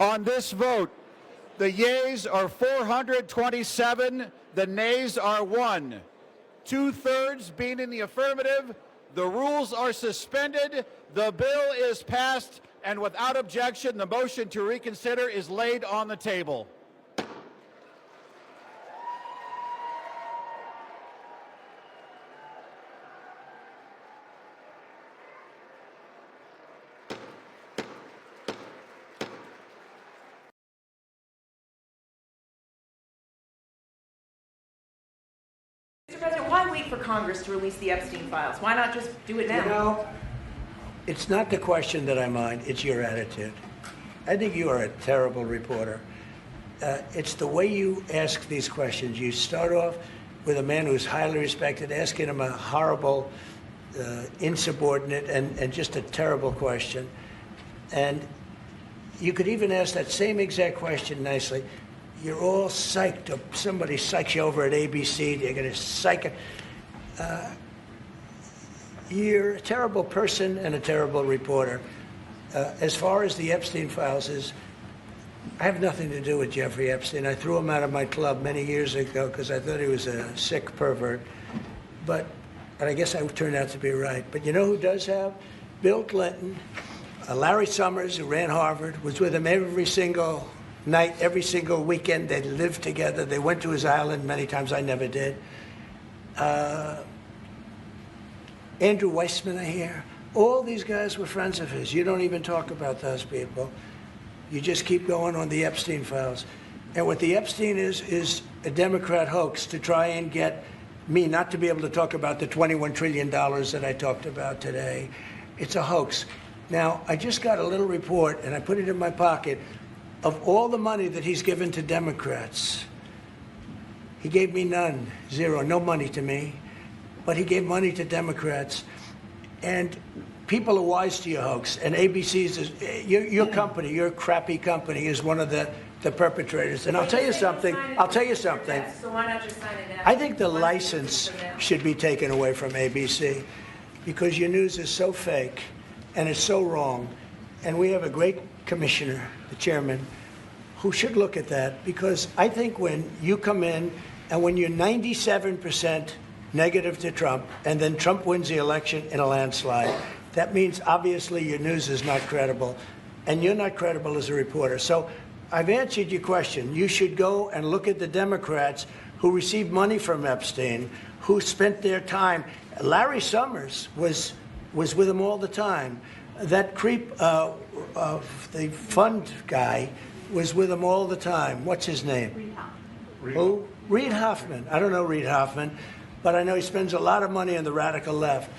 On this vote, the yeas are 427, the nays are 1. 2/3 being in the affirmative, the rules are suspended, the bill is passed, and without objection, the motion to reconsider is laid on the table. Mr. President, why wait for Congress to release the Epstein files? Why not just do it now? You know, it's not the question that I mind, it's your attitude. I think you are a terrible reporter. It's the way you ask these questions. You start off with a man who's highly respected, asking him a horrible, insubordinate, and just a terrible question. And you could even ask that same exact question nicely. You're all psyched up. Somebody psychs you over at ABC. They're going to psych it. You're a terrible person and a terrible reporter. As far as the Epstein files is, I have nothing to do with Jeffrey Epstein. I threw him out of my club many years ago because I thought he was a sick pervert. And I guess I turned out to be right. But you know who does have? Bill Clinton, Larry Summers, who ran Harvard, was with him every single night, every single weekend. They lived together. They went to his island many times. I never did. Andrew Weissman, I hear. All these guys were friends of his. You don't even talk about those people. You just keep going on the Epstein files. And what the Epstein is a Democrat hoax to try and get me not to be able to talk about the $21 trillion that I talked about today. It's a hoax. Now, I just got a little report, and I put it in my pocket, of all the money that he's given to Democrats. He gave me none, zero, no money to me. But he gave money to Democrats. And people are wise to your hoax. And ABC's, your company, your crappy company, is one of the perpetrators. And I'll tell you something. So why not just sign it now? I think the license should be taken away from ABC because your news is so fake and it's so wrong. And we have a great commissioner, the chairman, who should look at that, because I think when you come in and when you're 97% negative to Trump and then Trump wins the election in a landslide, that means obviously your news is not credible and you're not credible as a reporter. So I've answered your question. You should go and look at the Democrats who received money from Epstein, who spent their time. Larry Summers was with him all the time. That creep, the fund guy, was with him all the time. What's his name? Who? Reid Hoffman. I don't know Reid Hoffman, but I know he spends a lot of money on the radical left.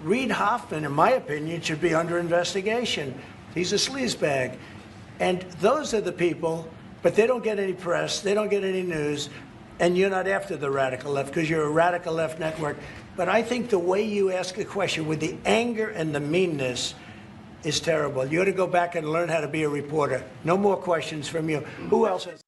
Reid Hoffman, in my opinion, should be under investigation. He's a sleazebag. And those are the people, but they don't get any press, they don't get any news, and you're not after the radical left because you're a radical left network. But I think the way you ask a question with the anger and the meanness is terrible. You ought to go back and learn how to be a reporter. No more questions from you. Who else has?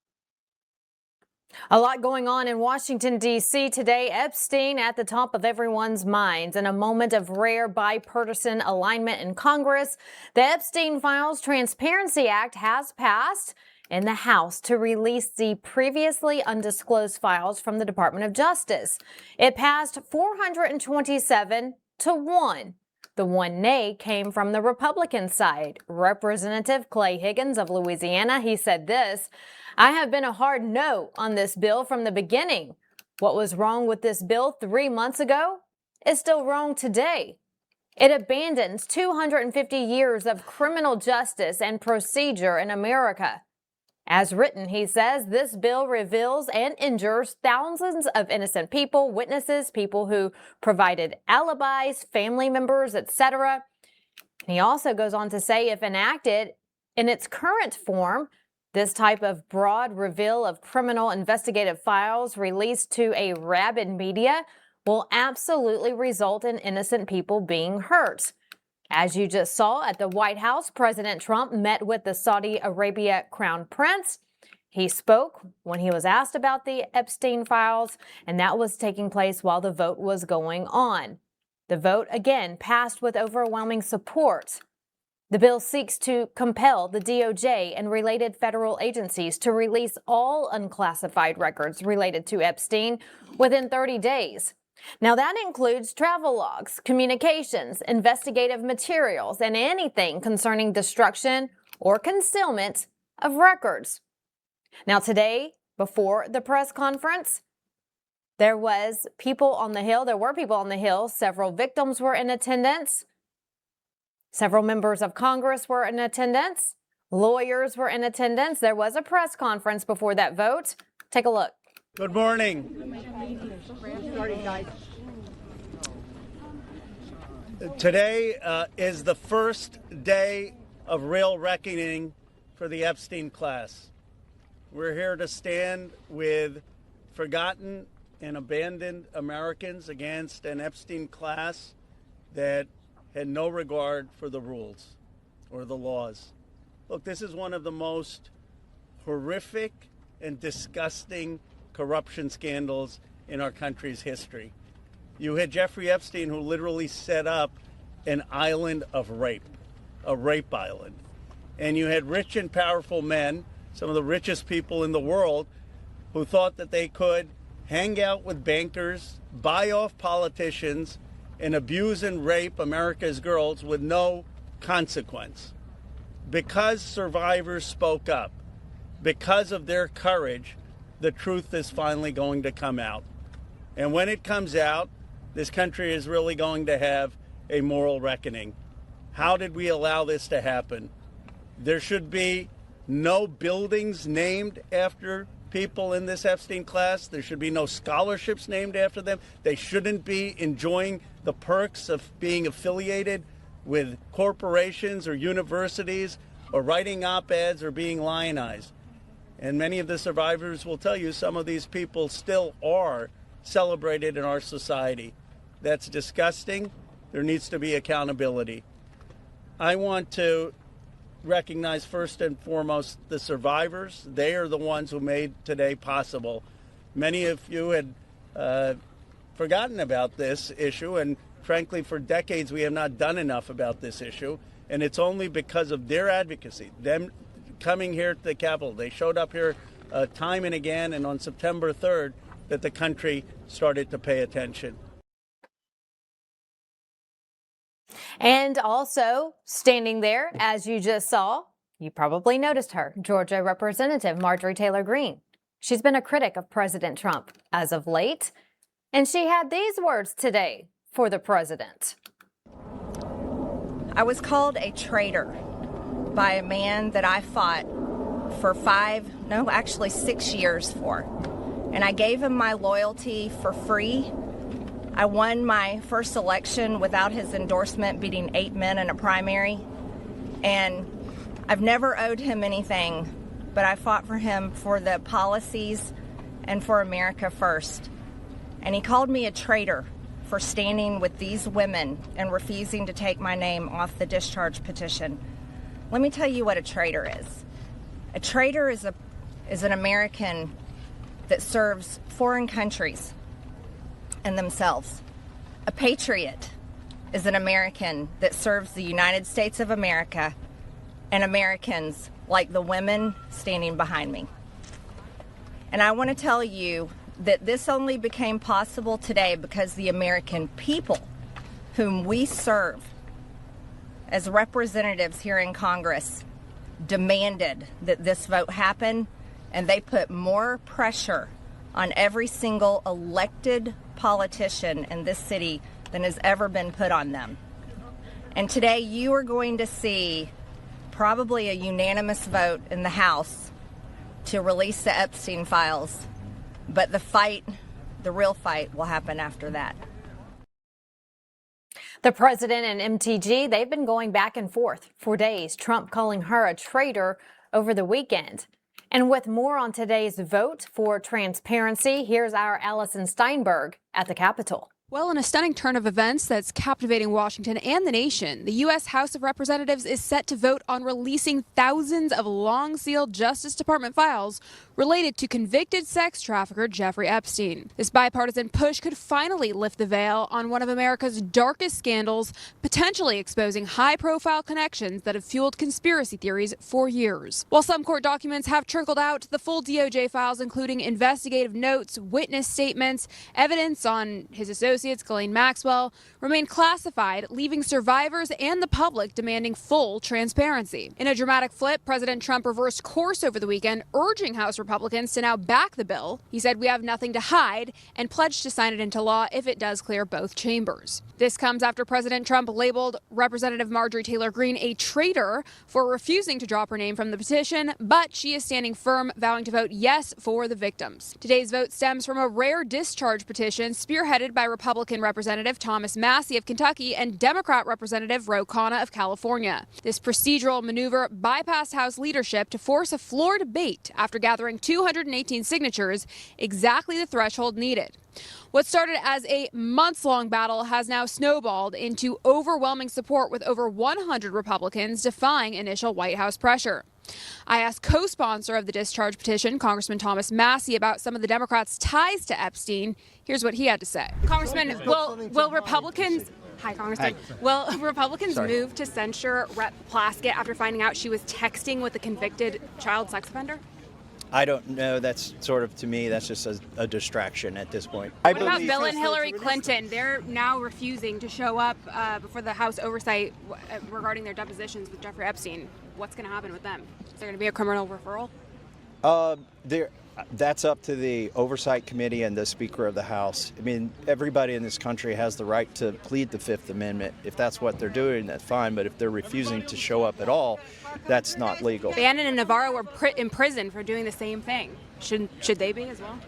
A lot going on in Washington, D.C. today. Epstein at the top of everyone's minds. In a moment of rare bipartisan alignment in Congress, the Epstein Files Transparency Act has passed in the House to release the previously undisclosed files from the Department of Justice. It passed 427 to 1. The one nay came from the Republican side. Representative Clay Higgins of Louisiana, he said this: "I have been a hard no on this bill from the beginning. What was wrong with this bill 3 months ago is still wrong today. It abandons 250 years of criminal justice and procedure in America. As written," he says, "this bill reveals and injures thousands of innocent people, witnesses, people who provided alibis, family members, etc." He also goes on to say if enacted in its current form, this type of broad reveal of criminal investigative files released to a rabid media will absolutely result in innocent people being hurt. As you just saw at the White House, President Trump met with the Saudi Arabia Crown Prince. He spoke when he was asked about the Epstein files, and that was taking place while the vote was going on. The vote, again, passed with overwhelming support. The bill seeks to compel the DOJ and related federal agencies to release all unclassified records related to Epstein within 30 days. Now, that includes travel logs, communications, investigative materials, and anything concerning destruction or concealment of records. Now, today, before the press conference, there were people on the Hill. Several victims were in attendance. Several members of Congress were in attendance. Lawyers were in attendance. There was a press conference before that vote. Take a look. Good morning. Today is the first day of real reckoning for the Epstein class. We're here to stand with forgotten and abandoned Americans against an Epstein class that had no regard for the rules or the laws. Look, this is one of the most horrific and disgusting corruption scandals in our country's history. You had Jeffrey Epstein, who literally set up an island of rape, a rape island. And you had rich and powerful men, some of the richest people in the world, who thought that they could hang out with bankers, buy off politicians, and abuse and rape America's girls with no consequence. Because survivors spoke up, because of their courage, the truth is finally going to come out. And when it comes out, this country is really going to have a moral reckoning. How did we allow this to happen? There should be no buildings named after people in this Epstein class. There should be no scholarships named after them. They shouldn't be enjoying the perks of being affiliated with corporations or universities or writing op-eds or being lionized. And many of the survivors will tell you some of these people still are celebrated in our society. That's disgusting. There needs to be accountability. I want to recognize first and foremost the survivors. They are the ones who made today possible. Many of you had forgotten about this issue, and frankly, for decades, we have not done enough about this issue. And it's only because of their advocacy, them coming here to the Capitol. They showed up here time and again, and on September 3rd, that the country started to pay attention. And also standing there, as you just saw, you probably noticed her, Georgia Representative Marjorie Taylor Greene. She's been a critic of President Trump as of late, and she had these words today for the president. I was called a traitor by a man that I fought for 6 years for. And I gave him my loyalty for free. I won my first election without his endorsement, beating 8 men in a primary. And I've never owed him anything, but I fought for him for the policies and for America first. And he called me a traitor for standing with these women and refusing to take my name off the discharge petition. Let me tell you what a traitor is. A traitor is an American that serves foreign countries and themselves. A patriot is an American that serves the United States of America and Americans like the women standing behind me. And I want to tell you that this only became possible today because the American people whom we serve as representatives here in Congress demanded that this vote happen, and they put more pressure on every single elected politician in this city than has ever been put on them. And today you are going to see probably a unanimous vote in the House to release the Epstein files, but the real fight will happen after that. The president and MTG, they've been going back and forth for days, Trump calling her a traitor over the weekend. And with more on today's vote for transparency, here's our Allison Steinberg at the Capitol. Well, in a stunning turn of events that's captivating Washington and the nation, the U.S. House of Representatives is set to vote on releasing thousands of long-sealed Justice Department files related to convicted sex trafficker Jeffrey Epstein. This bipartisan push could finally lift the veil on one of America's darkest scandals, potentially exposing high-profile connections that have fueled conspiracy theories for years. While some court documents have trickled out, the full DOJ files, including investigative notes, witness statements, evidence on his associates, Ghislaine Maxwell, remain classified, leaving survivors and the public demanding full transparency. In a dramatic flip, President Trump reversed course over the weekend, urging House Republicans to now back the bill. He said, "We have nothing to hide," and pledged to sign it into law if it does clear both chambers. This comes after President Trump labeled Representative Marjorie Taylor Greene a traitor for refusing to drop her name from the petition, but she is standing firm, vowing to vote yes for the victims. Today's vote stems from a rare discharge petition spearheaded by Republican Representative Thomas Massey of Kentucky and Democrat Representative Ro Khanna of California. This procedural maneuver bypassed House leadership to force a floor debate after gathering 218 signatures, exactly the threshold needed. What started as a months-long battle has now snowballed into overwhelming support, with over 100 Republicans defying initial White House pressure. I asked co-sponsor of the discharge petition, Congressman Thomas Massey, about some of the Democrats' ties to Epstein. Here's what he had to say. Congressman, will Republicans... Hi, Congressman. Hi. Will Republicans move to censure Rep. Plaskett after finding out she was texting with a convicted child sex offender? I don't know. That's sort of, to me, that's just a distraction at this point. What about Bill and Hillary Clinton? They're now refusing to show up before the House oversight regarding their depositions with Jeffrey Epstein. What's going to happen with them? Is there going to be a criminal referral? That's up to the Oversight Committee and the Speaker of the House. I mean, everybody in this country has the right to plead the Fifth Amendment. If that's what they're doing, that's fine. But if they're refusing to show up at all, that's not legal. Bannon and Navarro were in prison for doing the same thing. Should they be as well?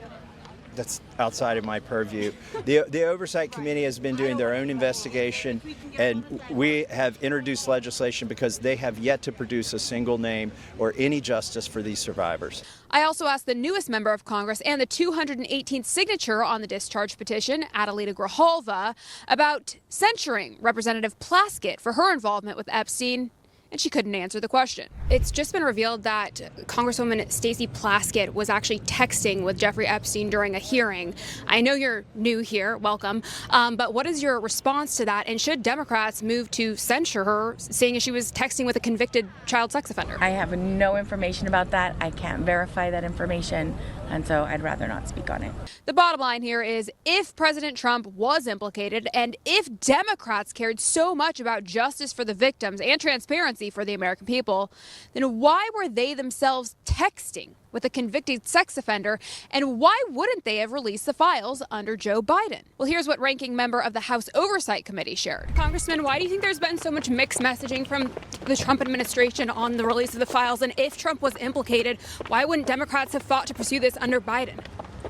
That's outside of my purview. The Oversight Committee has been doing their own investigation, and we have introduced legislation because they have yet to produce a single name or any justice for these survivors. I also asked the newest member of Congress and the 218th signature on the discharge petition, Adelita Grijalva, about censuring Representative Plaskett for her involvement with Epstein, and she couldn't answer the question. It's just been revealed that Congresswoman Stacey Plaskett was actually texting with Jeffrey Epstein during a hearing. I know you're new here, welcome, but what is your response to that? And should Democrats move to censure her, seeing as she was texting with a convicted child sex offender? I have no information about that. I can't verify that information, and so I'd rather not speak on it. The bottom line here is, if President Trump was implicated, and if Democrats cared so much about justice for the victims and transparency for the American people, then why were they themselves texting with a convicted sex offender, and why wouldn't they have released the files under Joe Biden? Well, here's what ranking member of the House Oversight Committee shared. Congressman, why do you think there's been so much mixed messaging from the Trump administration on the release of the files? And if Trump was implicated, why wouldn't Democrats have fought to pursue this under Biden?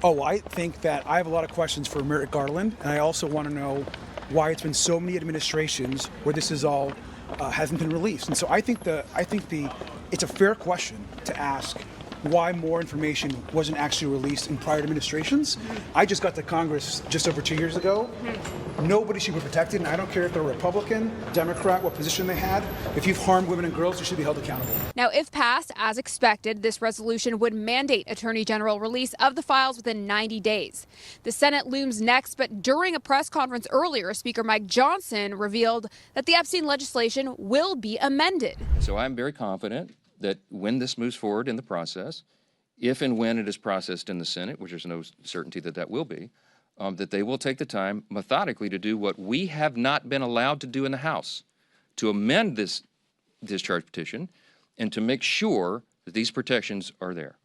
Oh, I think that I have a lot of questions for Merrick Garland, and I also want to know why it's been so many administrations where this is all hasn't been released. And so I think it's a fair question to ask why more information wasn't actually released in prior administrations. I just got to Congress just over 2 years ago. Nobody should be protected, and I don't care if they're Republican, Democrat, what position they had. If you've harmed women and girls, you should be held accountable. Now, if passed, as expected, this resolution would mandate Attorney General release of the files within 90 days. The Senate looms next, but during a press conference earlier, Speaker Mike Johnson revealed that the Epstein legislation will be amended. So I'm very confident that when this moves forward in the process, if and when it is processed in the Senate, which there's no certainty that that will be, that they will take the time methodically to do what we have not been allowed to do in the House, to amend this discharge petition and to make sure that these protections are there.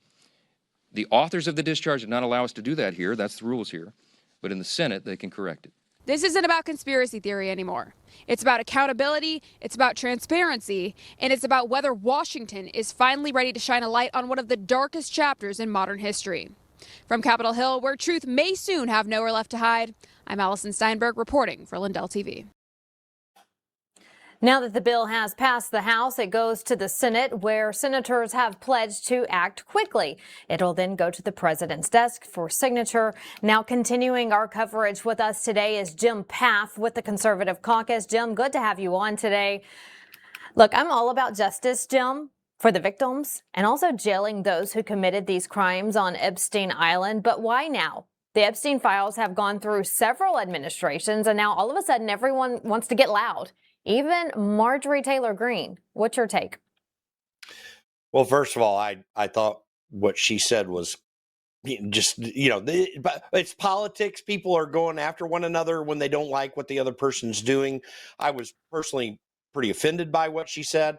The authors of the discharge did not allow us to do that here. That's the rules here. But in the Senate, they can correct it. This isn't about conspiracy theory anymore. It's about accountability, it's about transparency, and it's about whether Washington is finally ready to shine a light on one of the darkest chapters in modern history. From Capitol Hill, where truth may soon have nowhere left to hide, I'm Allison Steinberg reporting for Lindell TV. Now that the bill has passed the House, it goes to the Senate, where senators have pledged to act quickly. It'll then go to the president's desk for signature. Now, continuing our coverage with us today is Jim Pfaff with the Conservative Caucus. Jim, good to have you on today. Look, I'm all about justice, Jim, for the victims and also jailing those who committed these crimes on Epstein Island. But why now? The Epstein files have gone through several administrations, and now all of a sudden everyone wants to get loud. Even Marjorie Taylor Greene. What's your take? Well, first of all, I thought what she said was just, but it's politics. People are going after one another when they don't like what the other person's doing. I was personally pretty offended by what she said.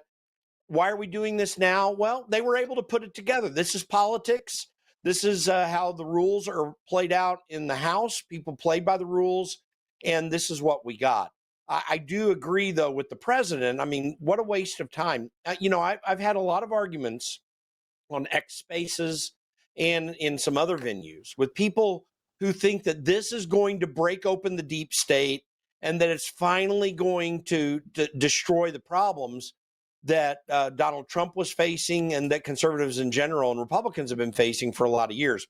Why are we doing this now? Well, they were able to put it together. This is politics. This is how the rules are played out in the House. People play by the rules, and this is what we got. I do agree, though, with the president. I mean, what a waste of time. I've had a lot of arguments on X Spaces and in some other venues with people who think that this is going to break open the deep state and that it's finally going to destroy the problems that Donald Trump was facing and that conservatives in general and Republicans have been facing for a lot of years.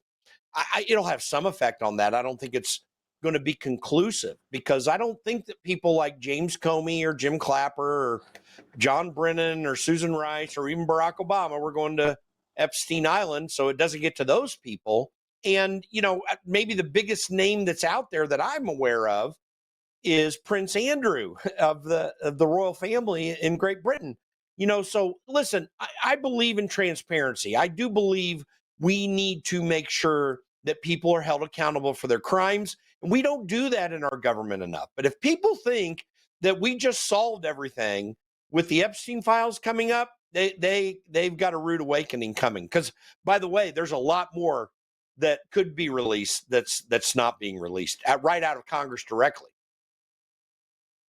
It'll have some effect on that. I don't think it's going to be conclusive, because I don't think that people like James Comey or Jim Clapper or John Brennan or Susan Rice or even Barack Obama were going to Epstein Island, so it doesn't get to those people. And, maybe the biggest name that's out there that I'm aware of is Prince Andrew of the royal family in Great Britain. So listen, I believe in transparency. I do believe we need to make sure that people are held accountable for their crimes. And we don't do that in our government enough. But if people think that we just solved everything with the Epstein files coming up, they've got a rude awakening coming. Because, by the way, there's a lot more that could be released that's not being released right out of Congress directly.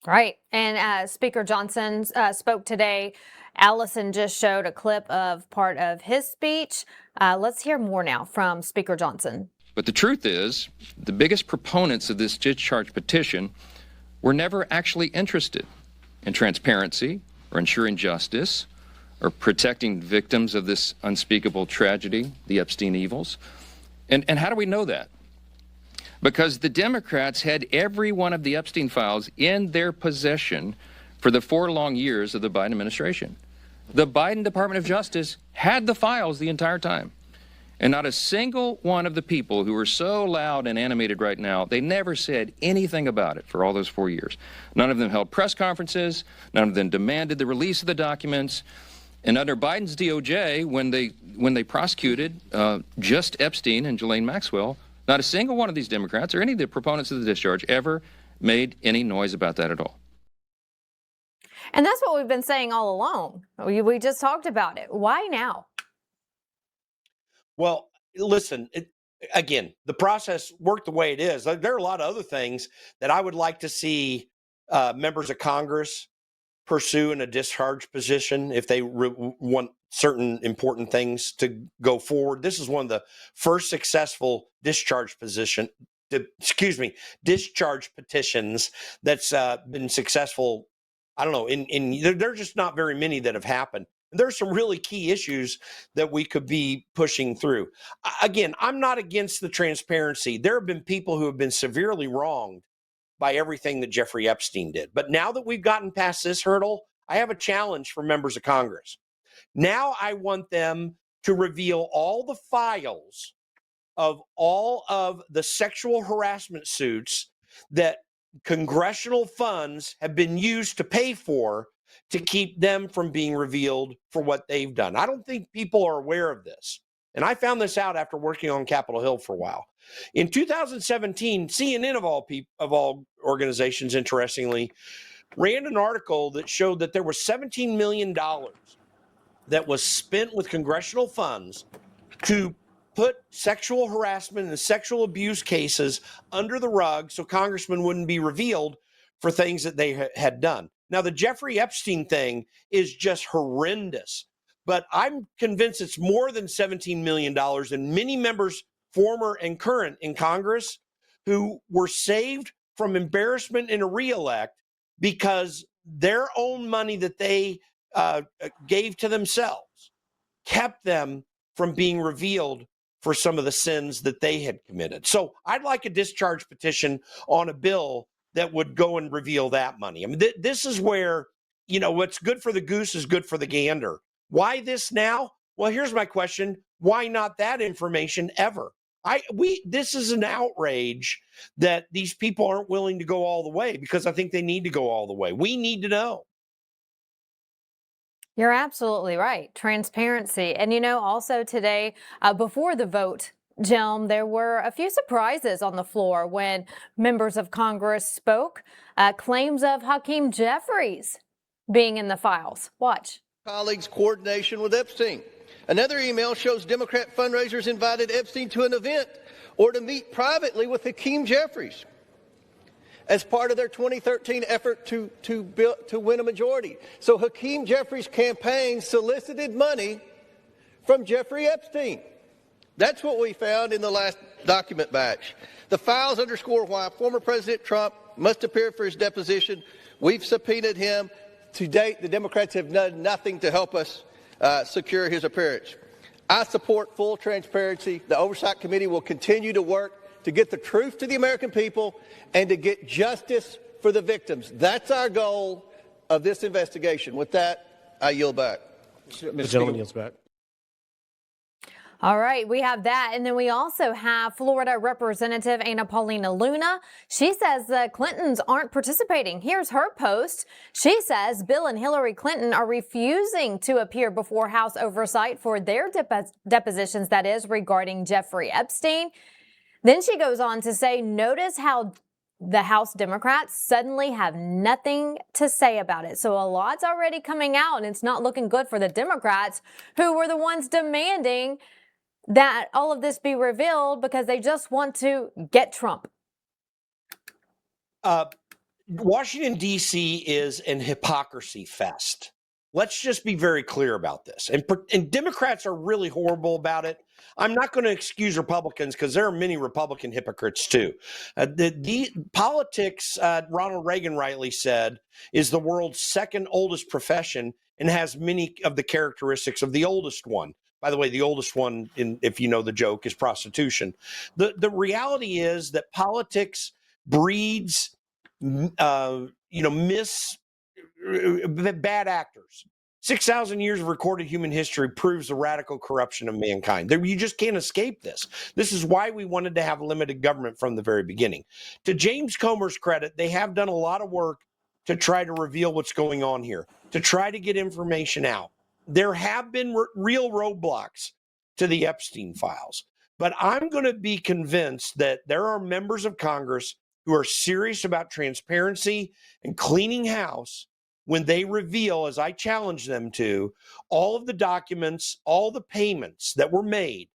Right. And Speaker Johnson spoke today. Allison just showed a clip of part of his speech. Let's hear more now from Speaker Johnson. But the truth is, the biggest proponents of this discharge petition were never actually interested in transparency or ensuring justice or protecting victims of this unspeakable tragedy, the Epstein evils. And how do we know that? Because the Democrats had every one of the Epstein files in their possession for the 4 long years of the Biden administration. The Biden Department of Justice had the files the entire time. And not a single one of the people who are so loud and animated right now, they never said anything about it for all those 4 years. None of them held press conferences. None of them demanded the release of the documents. And under Biden's DOJ, when they prosecuted just Epstein and Ghislaine Maxwell, not a single one of these Democrats or any of the proponents of the discharge ever made any noise about that at all. And that's what we've been saying all along. We just talked about it. Why now? Well, listen, again, the process worked the way it is. There are a lot of other things that I would like to see members of Congress pursue in a discharge position if they want certain important things to go forward. This is one of the first successful discharge petitions that's been successful. I don't know, there are just not very many that have happened. And there's some really key issues that we could be pushing through. Again, I'm not against the transparency. There have been people who have been severely wronged by everything that Jeffrey Epstein did. But now that we've gotten past this hurdle, I have a challenge for members of Congress. Now I want them to reveal all the files of all of the sexual harassment suits that congressional funds have been used to pay for to keep them from being revealed for what they've done. I don't think people are aware of this. And I found this out after working on Capitol Hill for a while. In 2017, CNN of all organizations, interestingly, ran an article that showed that there was $17 million that was spent with congressional funds to put sexual harassment and sexual abuse cases under the rug so congressmen wouldn't be revealed for things that they had done. Now, the Jeffrey Epstein thing is just horrendous, but I'm convinced it's more than $17 million, and many members, former and current in Congress, who were saved from embarrassment in a reelect because their own money that they gave to themselves kept them from being revealed for some of the sins that they had committed. So I'd like a discharge petition on a bill that would go and reveal that money. I mean, this is where, what's good for the goose is good for the gander. Why this now? Well, here's my question. Why not that information ever? This is an outrage that these people aren't willing to go all the way, because I think they need to go all the way. We need to know. You're absolutely right. Transparency. And also today, before the vote, Jim, there were a few surprises on the floor when members of Congress spoke. Claims of Hakeem Jeffries being in the files. Watch. Colleagues' coordination with Epstein. Another email shows Democrat fundraisers invited Epstein to an event or to meet privately with Hakeem Jeffries as part of their 2013 effort to win a majority. So Hakeem Jeffries' campaign solicited money from Jeffrey Epstein. That's what we found in the last document batch. The files underscore why former President Trump must appear for his deposition. We've subpoenaed him. To date, the Democrats have done nothing to help us secure his appearance. I support full transparency. The Oversight Committee will continue to work to get the truth to the American people and to get justice for the victims. That's our goal of this investigation. With that, I yield back. The gentleman yields back. All right, we have that. And then we also have Florida Representative Anna Paulina Luna. She says the Clintons aren't participating. Here's her post. She says Bill and Hillary Clinton are refusing to appear before House oversight for their depositions, that is, regarding Jeffrey Epstein. Then she goes on to say, notice how the House Democrats suddenly have nothing to say about it. So a lot's already coming out, and it's not looking good for the Democrats, who were the ones demanding that all of this be revealed because they just want to get Trump. Washington, D.C. is an hypocrisy fest. Let's just be very clear about this. And Democrats are really horrible about it. I'm not going to excuse Republicans, because there are many Republican hypocrites too. The politics, Ronald Reagan rightly said, is the world's second oldest profession and has many of the characteristics of the oldest one. By the way, the oldest one, if you know the joke, is prostitution. The reality is that politics breeds, bad actors. 6,000 years of recorded human history proves the radical corruption of mankind. You just can't escape this. This is why we wanted to have limited government from the very beginning. To James Comer's credit, they have done a lot of work to try to reveal what's going on here, to try to get information out. There have been real roadblocks to the Epstein files, but I'm going to be convinced that there are members of Congress who are serious about transparency and cleaning house when they reveal, as I challenge them to, all of the documents, all the payments that were made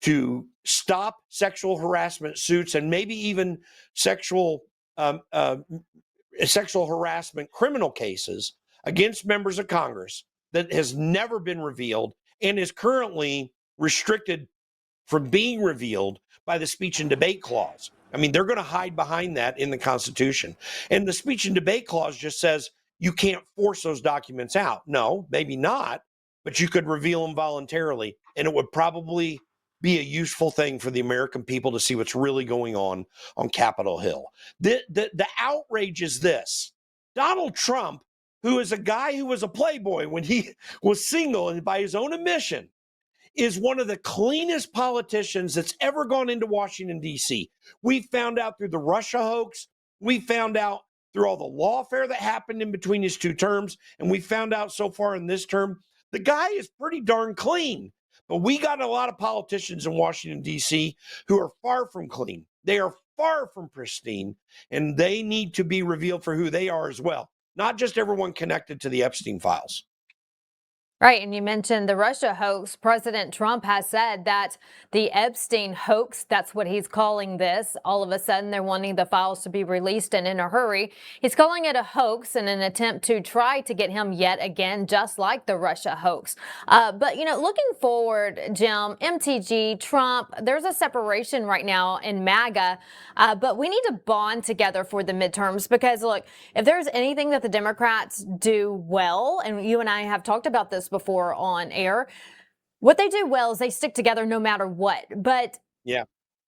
to stop sexual harassment suits and maybe even sexual harassment criminal cases against members of Congress that has never been revealed and is currently restricted from being revealed by the speech and debate clause. I mean, they're going to hide behind that in the Constitution. And the speech and debate clause just says you can't force those documents out. No, maybe not, but you could reveal them voluntarily, and it would probably be a useful thing for the American people to see what's really going on Capitol Hill. The outrage is this. Donald Trump, who is a guy who was a playboy when he was single and by his own admission, is one of the cleanest politicians that's ever gone into Washington, D.C. We found out through the Russia hoax. We found out through all the lawfare that happened in between his two terms. And we found out so far in this term, the guy is pretty darn clean. But we got a lot of politicians in Washington, D.C. who are far from clean. They are far from pristine, and they need to be revealed for who they are as well. Not just everyone connected to the Epstein files. Right, and you mentioned the Russia hoax. President Trump has said that the Epstein hoax, that's what he's calling this. All of a sudden, they're wanting the files to be released and in a hurry. He's calling it a hoax in an attempt to try to get him yet again, just like the Russia hoax. But, looking forward, Jim, MTG, Trump, there's a separation right now in MAGA, but we need to bond together for the midterms because, look, if there's anything that the Democrats do well, and you and I have talked about this before on air, what they do well is they stick together no matter what. But Yeah.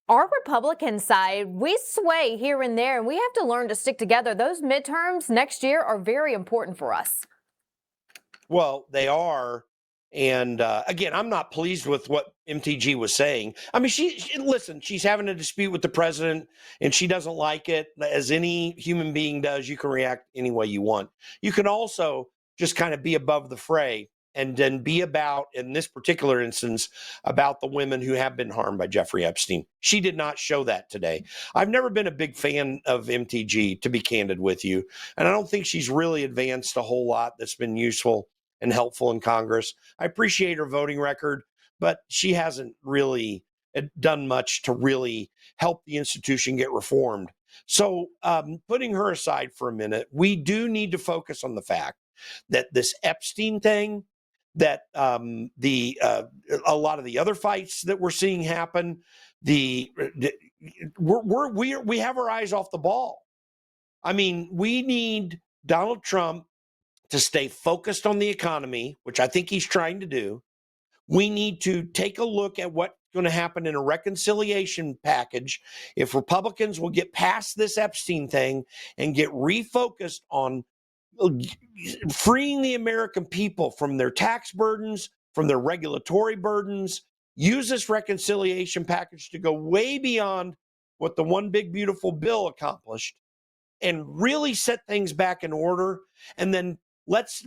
our Republican side, we sway here and there, and we have to learn to stick together. Those midterms next year are very important for us. Well, they are. And again, I'm not pleased with what MTG was saying. I mean, listen, she's having a dispute with the president and she doesn't like it. As any human being does, you can react any way you want. You can also just kind of be above the fray and then be about, in this particular instance, about the women who have been harmed by Jeffrey Epstein. She did not show that today. I've never been a big fan of MTG, to be candid with you. And I don't think she's really advanced a whole lot that's been useful and helpful in Congress. I appreciate her voting record, but she hasn't really done much to really help the institution get reformed. So putting her aside for a minute, we do need to focus on the fact that this Epstein thing, that a lot of the other fights that we're seeing happen, we have our eyes off the ball. I mean, we need Donald Trump to stay focused on the economy, which I think he's trying to do. We need to take a look at what's going to happen in a reconciliation package if Republicans will get past this Epstein thing and get refocused on freeing the American people from their tax burdens, from their regulatory burdens. Use this reconciliation package to go way beyond what the one big beautiful bill accomplished and really set things back in order. And then let's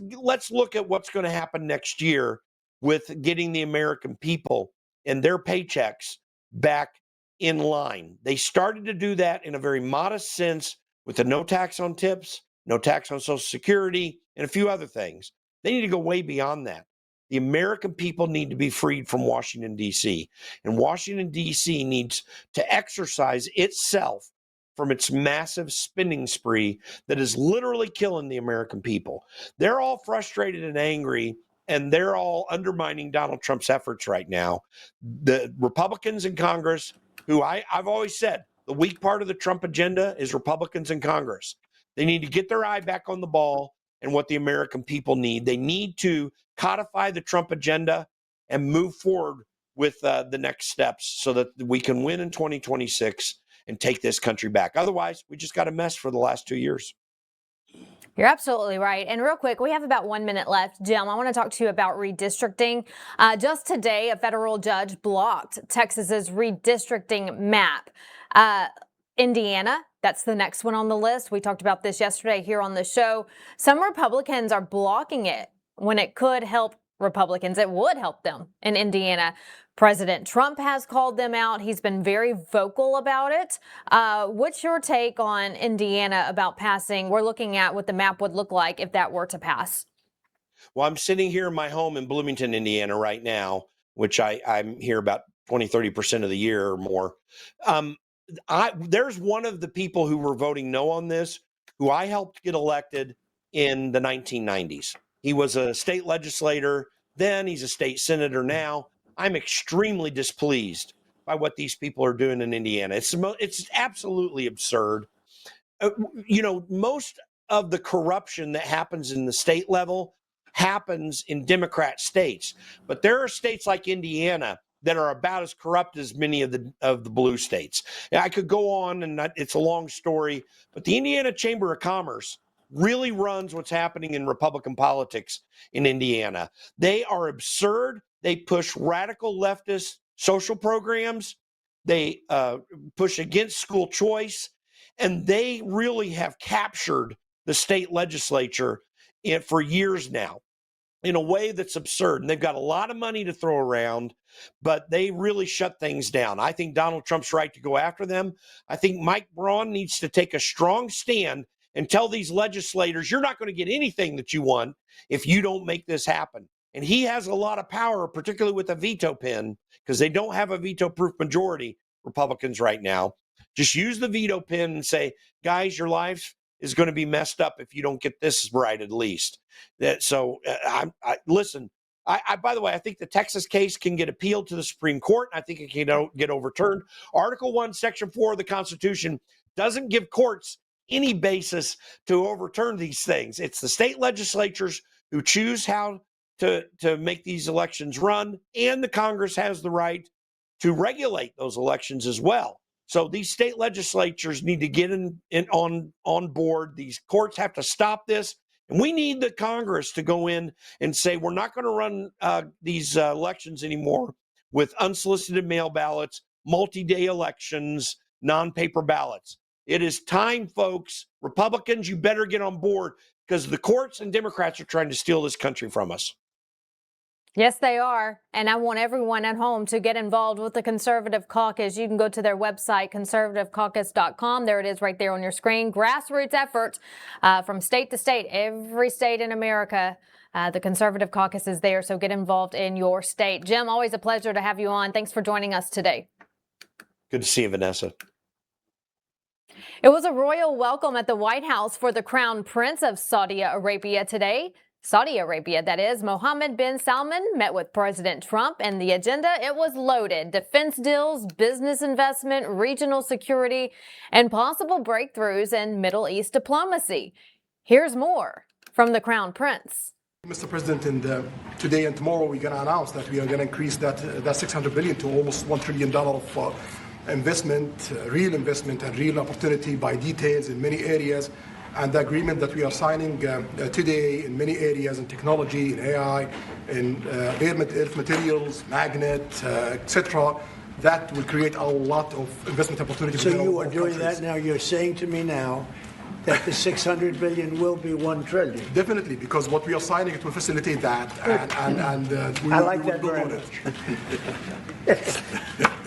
look at what's going to happen next year with getting the American people and their paychecks back in line. They started to do that in a very modest sense with the no tax on tips, no tax on Social Security, and a few other things. They need to go way beyond that. The American people need to be freed from Washington, D.C. And Washington, D.C. needs to exercise itself from its massive spending spree that is literally killing the American people. They're all frustrated and angry, and they're all undermining Donald Trump's efforts right now. The Republicans in Congress, who I've always said, the weak part of the Trump agenda is Republicans in Congress. They need to get their eye back on the ball and what the American people need. They need to codify the Trump agenda and move forward with the next steps so that we can win in 2026 and take this country back. Otherwise, we just got a mess for the last 2 years. You're absolutely right. And real quick, we have about 1 minute left. Jim, I want to talk to you about redistricting. Just today, a federal judge blocked Texas's redistricting map. Indiana, that's the next one on the list. We talked about this yesterday here on the show. Some Republicans are blocking it when it could help Republicans. It would help them in Indiana. President Trump has called them out. He's been very vocal about it. What's your take on Indiana about passing? We're looking at what the map would look like if that were to pass. Well, I'm sitting here in my home in Bloomington, Indiana right now, which I'm here about 20-30% of the year or more. There's one of the people who were voting no on this who I helped get elected in the 1990s. He was a state legislator then. He's a state senator now. I'm extremely displeased by what these people are doing in Indiana. It's absolutely absurd. Most of the corruption that happens in the state level happens in Democrat states, but there are states like Indiana that are about as corrupt as many of the blue states. I could go on, and it's a long story, but the Indiana Chamber of Commerce really runs what's happening in Republican politics in Indiana. They are absurd. They push radical leftist social programs. They push against school choice. And they really have captured the state legislature for years now in a way that's absurd. And they've got a lot of money to throw around, but they really shut things down. I think Donald Trump's right to go after them. I think Mike Braun needs to take a strong stand and tell these legislators, you're not going to get anything that you want if you don't make this happen. and he has a lot of power, particularly with a veto pen, because they don't have a veto-proof majority, Republicans right now. Just use the veto pen and say, guys, your life is going to be messed up if you don't get this right, at least. Listen, by the way, I think the Texas case can get appealed to the Supreme Court. I think it can get overturned. Article 1, Section 4 of the Constitution doesn't give courts any basis to overturn these things. It's the state legislatures who choose how to make these elections run, and the Congress has the right to regulate those elections as well. So these state legislatures need to get on board. These courts have to stop this. And we need the Congress to go in and say, we're not going to run these elections anymore with unsolicited mail ballots, multi-day elections, non-paper ballots. It is time, folks. Republicans, you better get on board, because the courts and Democrats are trying to steal this country from us. Yes, they are. And I want everyone at home to get involved with the Conservative Caucus. You can go to their website, conservativecaucus.com. There it is right there on your screen. Grassroots effort from state to state, every state in America. The Conservative Caucus is there, so get involved in your state. Jim, always a pleasure to have you on. Thanks for joining us today. Good to see you, Vanessa. It was a royal welcome at the White House for the Crown Prince of Saudi Arabia today. Saudi Arabia, that is. Mohammed bin Salman met with President Trump, and the agenda, it was loaded. Defense deals, business investment, regional security, and possible breakthroughs in Middle East diplomacy. Here's more from the Crown Prince. Mr. President, today and tomorrow we're going to announce that we are going to increase that $600 billion to almost $1 trillion of investment, real investment and real opportunity by details in many areas. And the agreement that we are signing today in many areas, in technology, in AI, in earth materials, magnet, etc., that will create a lot of investment opportunities. So you are doing that now. You're saying to me now that the $600 billion will be $1 trillion. Definitely, because what we are signing, it will facilitate that. I like that very much.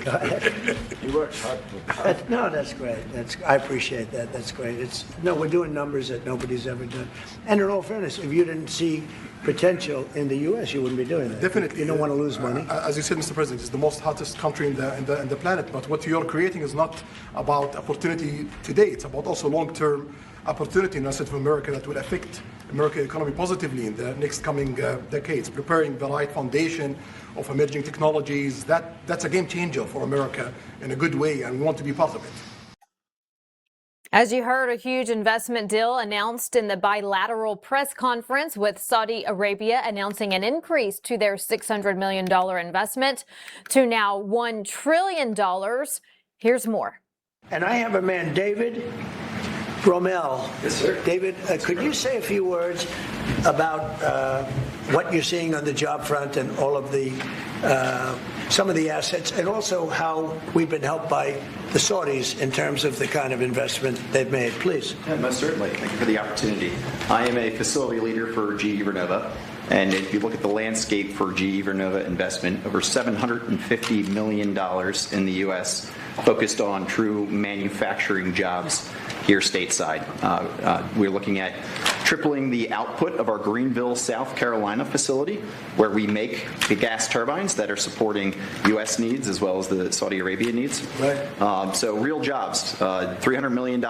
Go ahead. He works hard. No, that's great. I appreciate that. That's great. We're doing numbers that nobody's ever done. And in all fairness, if you didn't see potential in the U.S., you wouldn't be doing that. Definitely. You don't want to lose money. As you said, Mr. President, it's the most hottest country in the planet. But what you're creating is not about opportunity today. It's about also long-term opportunity in the rest of America that will affect American economy positively in the next coming decades, preparing the right foundation of emerging technologies. That's a game changer for America in a good way, and we want to be part of it. As you heard, a huge investment deal announced in the bilateral press conference with Saudi Arabia, announcing an increase to their $600 million investment to now $1 trillion. Here's more. And I have a man, David Rommel. Yes, sir. David, could you say a few words about what you're seeing on the job front and all of the some of the assets, and also how we've been helped by the Saudis in terms of the kind of investment they've made? Please. Yeah, most certainly. Thank you for the opportunity. I am a facility leader for GE Vernova. And if you look at the landscape for GE Vernova investment, over $750 million in the U.S. focused on true manufacturing jobs here stateside. We're looking at tripling the output of our Greenville, South Carolina facility, where we make the gas turbines that are supporting U.S. needs as well as the Saudi Arabia needs. Right. So real jobs, $300 million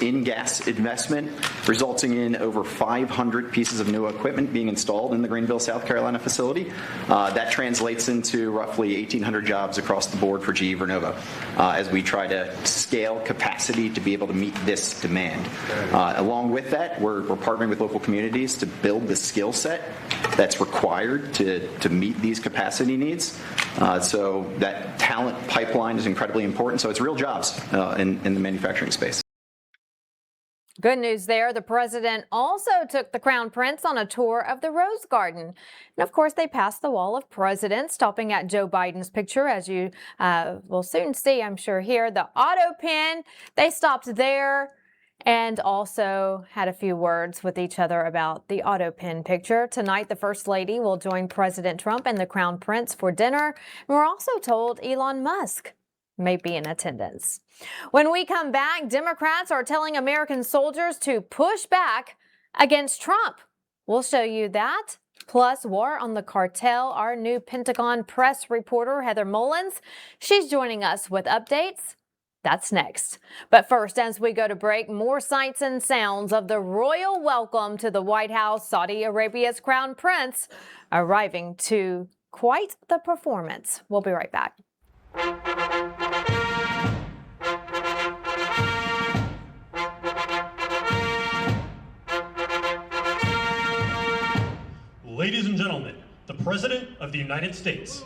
in gas investment, resulting in over 500 pieces of new equipment being installed in the Greenville, South Carolina facility. That translates into roughly 1,800 jobs across the board for GE Vernova as we try to scale capacity to be able to meet this demand. Along with that, we're partnering with local communities to build the skill set that's required to meet these capacity needs. So that talent pipeline is incredibly important. So it's real jobs in the manufacturing space. Good news there. The president also took the Crown Prince on a tour of the Rose Garden. And of course, they passed the Wall of Presidents, stopping at Joe Biden's picture, as you will soon see, I'm sure, here. The auto pen, they stopped there and also had a few words with each other about the auto pen picture. Tonight, the First Lady will join President Trump and the Crown Prince for dinner. And we're also told Elon Musk may be in attendance. When we come back, Democrats are telling American soldiers to push back against Trump. We'll show you that Plus, war on the cartel. Our new Pentagon press reporter, Heather Mullins, she's joining us with updates. That's next. But first, as we go to break, more sights and sounds of the royal welcome to the White House. Saudi Arabia's crown prince arriving to quite the performance. We'll be right back. Ladies and gentlemen, the President of the United States.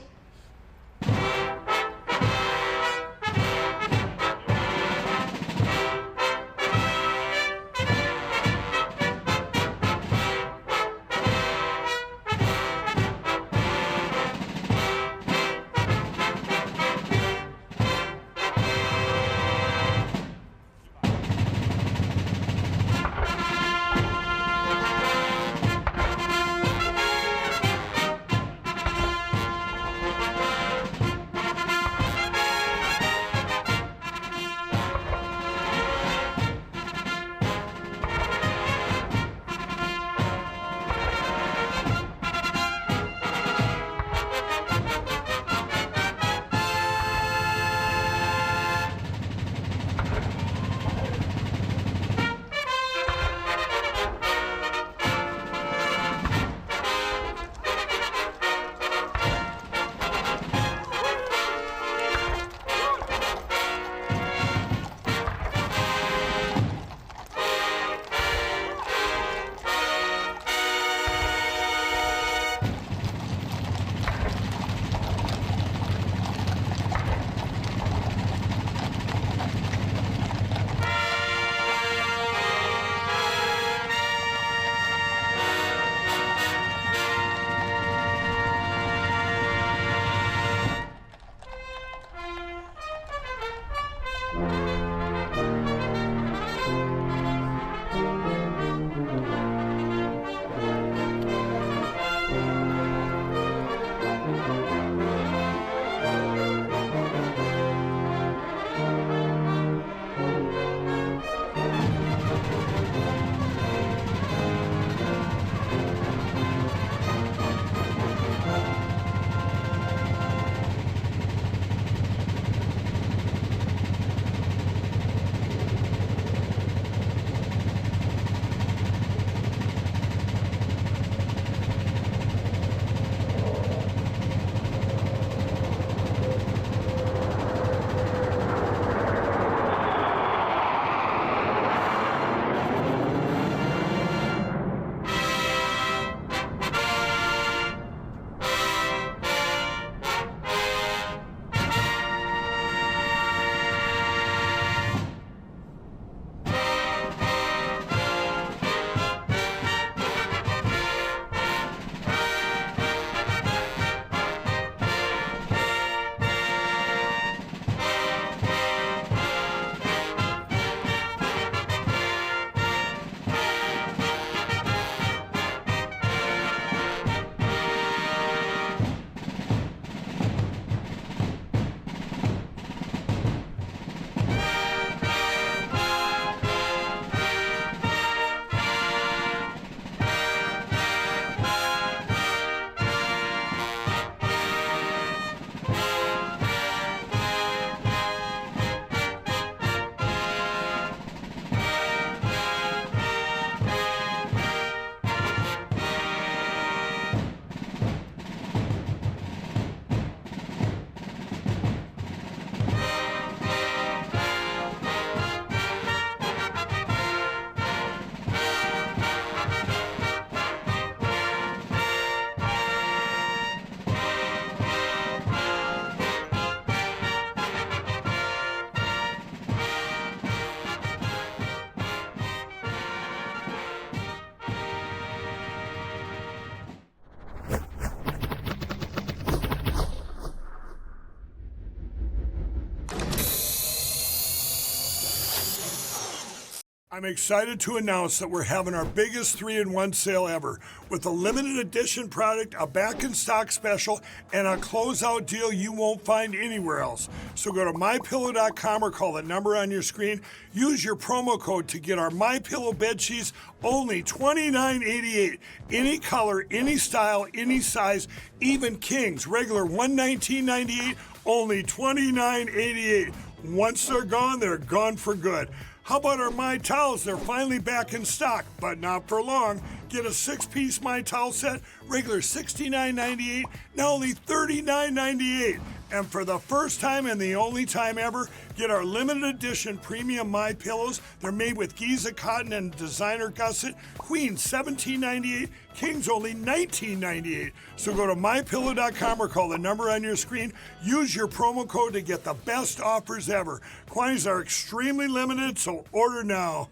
I'm excited to announce that we're having our biggest 3-in-1 sale ever with a limited edition product, a back in stock special, and a closeout deal you won't find anywhere else. So go to mypillow.com or call the number on your screen. Use your promo code to get our MyPillow bed sheets only $29.88. Any color, any style, any size, even kings, regular $119.98, only $29.88. Once they're gone for good. How about our My Towels? They're finally back in stock, but not for long. Get a 6-piece My Towel set, regular $69.98, now only $39.98. And for the first time and the only time ever, get our limited edition premium My Pillows. They're made with Giza cotton and designer gusset. Queen $17.98, Kings only $19.98. So go to mypillow.com or call the number on your screen. Use your promo code to get the best offers ever. Quantities are extremely limited, so order now.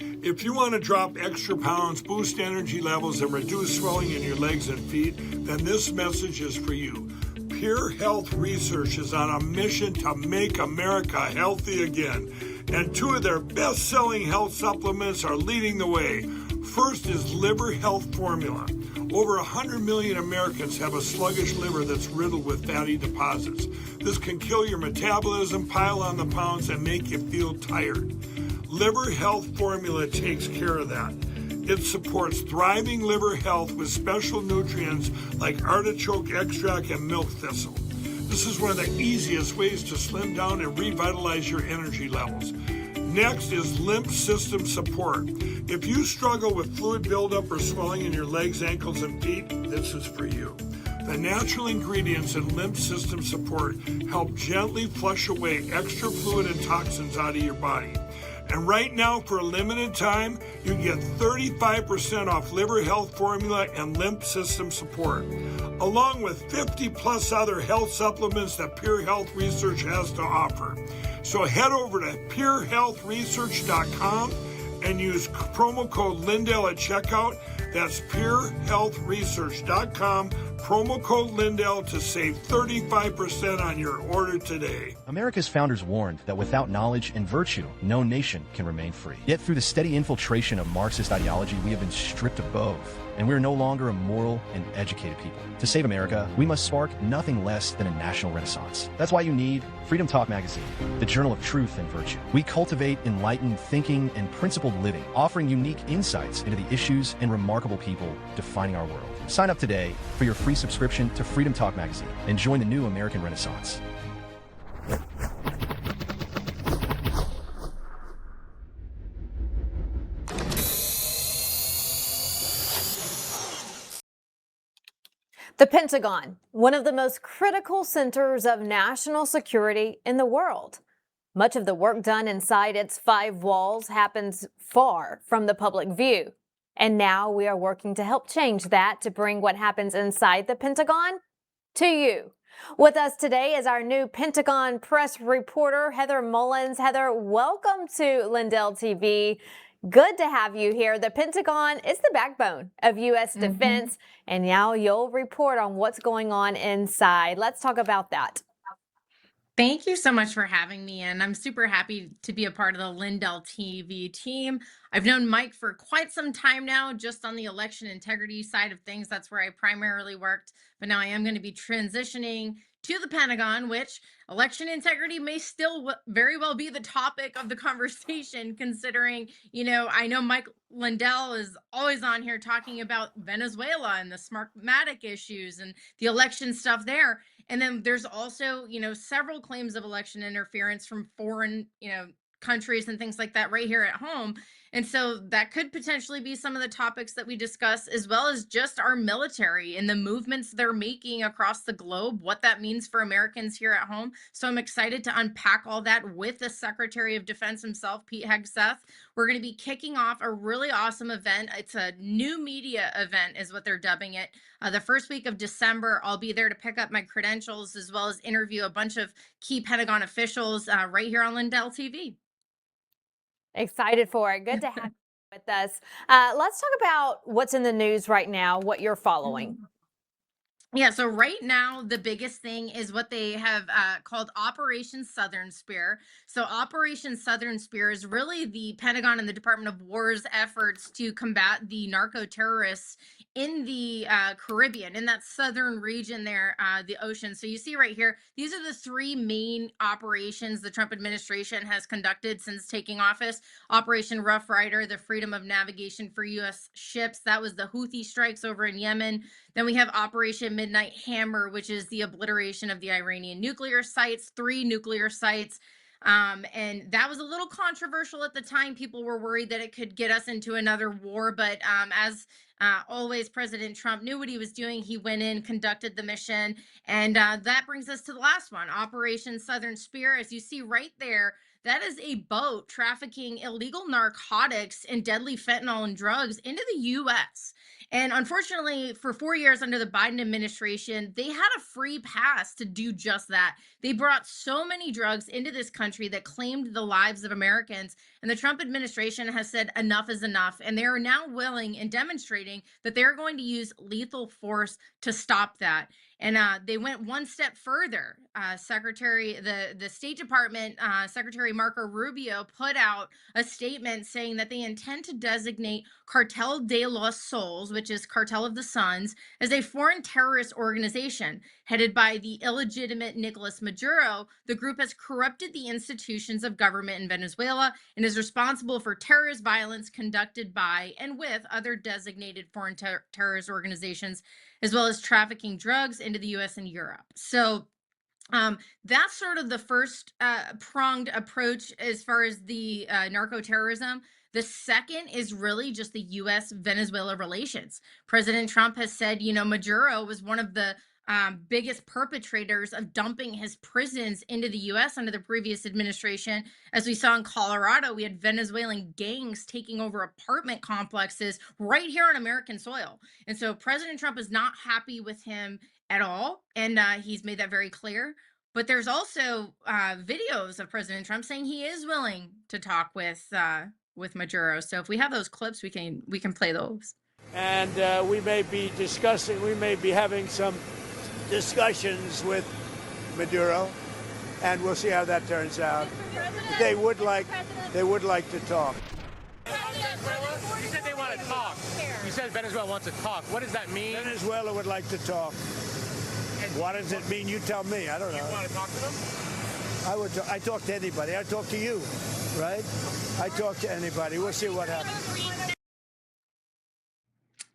If you want to drop extra pounds, boost energy levels, and reduce swelling in your legs and feet, then this message is for you. Pure Health Research is on a mission to make America healthy again. And 2 of their best-selling health supplements are leading the way. First is Liver Health Formula. Over 100 million Americans have a sluggish liver that's riddled with fatty deposits. This can kill your metabolism, pile on the pounds, and make you feel tired. Liver Health Formula takes care of that. It supports thriving liver health with special nutrients like artichoke extract and milk thistle. This is one of the easiest ways to slim down and revitalize your energy levels. Next is lymph system support. If you struggle with fluid buildup or swelling in your legs, ankles, and feet, this is for you. The natural ingredients in lymph system support help gently flush away extra fluid and toxins out of your body. And right now, for a limited time, you can get 35% off Liver Health Formula and Lymph System Support, along with 50 plus other health supplements that Pure Health Research has to offer. So head over to purehealthresearch.com and use promo code Lindell at checkout. That's purehealthresearch.com, promo code Lindell to save 35% on your order today. America's founders warned that without knowledge and virtue, no nation can remain free. Yet through the steady infiltration of Marxist ideology, we have been stripped of both. And we are no longer a moral and educated people. To save America, we must spark nothing less than a national renaissance. That's why you need Freedom Talk Magazine, the journal of truth and virtue. We cultivate enlightened thinking and principled living, offering unique insights into the issues and remarkable people defining our world. Sign up today for your free subscription to Freedom Talk Magazine and join the new American Renaissance. The Pentagon, one of the most critical centers of national security in the world. Much of the work done inside its 5 walls happens far from the public view. And now we are working to help change that to bring what happens inside the Pentagon to you. With us today is our new Pentagon press reporter, Heather Mullins. Heather, welcome to Lindell TV. Good to have you here. The Pentagon is the backbone of U.S. defense, and now you'll report on what's going on inside. Let's talk about that. Thank you so much for having me, and I'm super happy to be a part of the Lindell TV team. I've known Mike for quite some time now, just on the election integrity side of things. That's where I primarily worked, but now I am going to be transitioning to the Pentagon, which election integrity may still very well be the topic of the conversation, considering, I know Mike Lindell is always on here talking about Venezuela and the Smartmatic issues and the election stuff there. And then there's also, several claims of election interference from foreign, countries and things like that right here at home. And so that could potentially be some of the topics that we discuss, as well as just our military and the movements they're making across the globe, what that means for Americans here at home. So I'm excited to unpack all that with the Secretary of Defense himself, Pete Hegseth. We're going to be kicking off a really awesome event. It's a new media event is what they're dubbing it. The first week of December, I'll be there to pick up my credentials, as well as interview a bunch of key Pentagon officials right here on Lindell TV. Excited for it. Good to have you with us. Let's talk about what's in the news right now, what you're following. Yeah, so right now, the biggest thing is what they have called Operation Southern Spear. So, Operation Southern Spear is really the Pentagon and the Department of War's efforts to combat the narco terrorists in the Caribbean, in that southern region there, the ocean. So, you see right here, these are the three main operations the Trump administration has conducted since taking office. Operation Rough Rider, the freedom of navigation for U.S. ships. That was the Houthi strikes over in Yemen. Then we have Operation Midnight Hammer, which is the obliteration of the Iranian nuclear sites, 3 nuclear sites. And that was a little controversial at the time. People were worried that it could get us into another war. But as always, President Trump knew what he was doing. He went in, conducted the mission. And that brings us to the last one, Operation Southern Spear. As you see right there, that is a boat trafficking illegal narcotics and deadly fentanyl and drugs into the U.S. And unfortunately, for 4 years under the Biden administration, they had a free pass to do just that. They brought so many drugs into this country that claimed the lives of Americans. And the Trump administration has said enough is enough. And they are now willing and demonstrating that they're going to use lethal force to stop that. And they went one step further. The State Department, Secretary Marco Rubio, put out a statement saying that they intend to designate Cartel de los Soles, which is Cartel of the Suns, as a foreign terrorist organization headed by the illegitimate Nicolas Maduro. The group has corrupted the institutions of government in Venezuela and is responsible for terrorist violence conducted by and with other designated foreign terrorist organizations, as well as trafficking drugs into the U.S. and Europe. So that's sort of the first pronged approach as far as the narco terrorism. The second is really just the U.S.-Venezuela relations. President Trump has said, Maduro was one of the biggest perpetrators of dumping his prisons into the U.S. under the previous administration. As we saw in Colorado, we had Venezuelan gangs taking over apartment complexes right here on American soil. And so President Trump is not happy with him at all, and he's made that very clear. But there's also videos of President Trump saying he is willing to talk with Maduro. So if we have those clips, we can play those. And we may be having some discussions with Maduro, and we'll see how that turns out. They would like to talk. You said they want to talk. You said Venezuela wants to talk. What does that mean? Venezuela would like to talk. What does it mean? You tell me. I don't know. You want to talk to them? I talk to anybody. I talk to you, right? I talk to anybody. We'll see what happens.